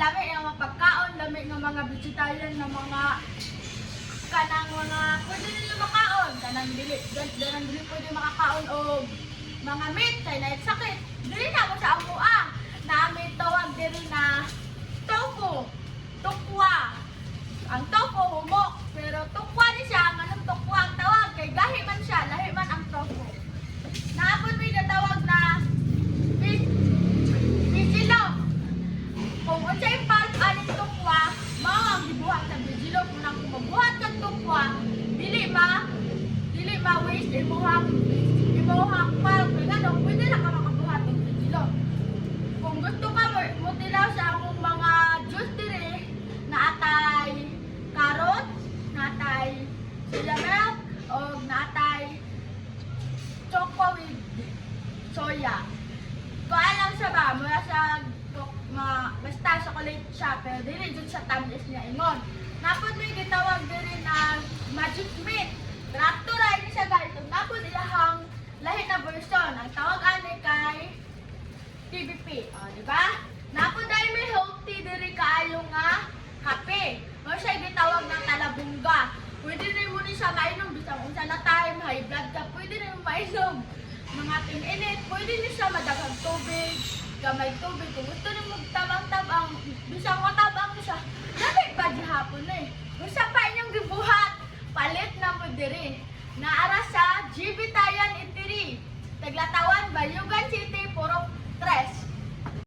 lami nga mga pagkaon, lami nga mga vegetarian nga mga kanang mga pwede nila makaon, kanang dili pwede makakaon o mga meat kay na sakit. Dili na mo sa amua. Namin tawag diri na tofu, tukwa. Ang tofu humok, pero tukwa ni siya, manong tukwa ang tawag kay gahi man siya, lahi man ang tofu. Naapon may natawag na vigilog. Kung unsay part aning tukwa, mao ang gibuhat sa vigilog. Kung mabuhat kang tukwa, dili ma waste imuhang part. Kaya nga no, pwede na ka makabuhat ng vigilog. Kung gusto ka mo tilaw sa akong mga juice dire na atay carrot, na atay soya milk, o na atay choco with soya. Paalam sa ba, mula sa basta chocolate siya, pero dili dyan sa tamis niya ingon. Napod may gitawag din na magic meat. Trakto rin siya guys. Napod ilahang lahi na version. Ang tawag ani kay TVP. O, diba? Napod ay may healthy diri kaayo nga kape. O siya gitawag ng talabungga. Pwede rin mo ni siya mainom. Bisang unsa na time, high blood ka, pwede rin mo mainom. Mga ting-init, pwede rin siya madagang tubig, gamay tubig. Kung gusto rin magtabang-tabang, bisang matabang siya.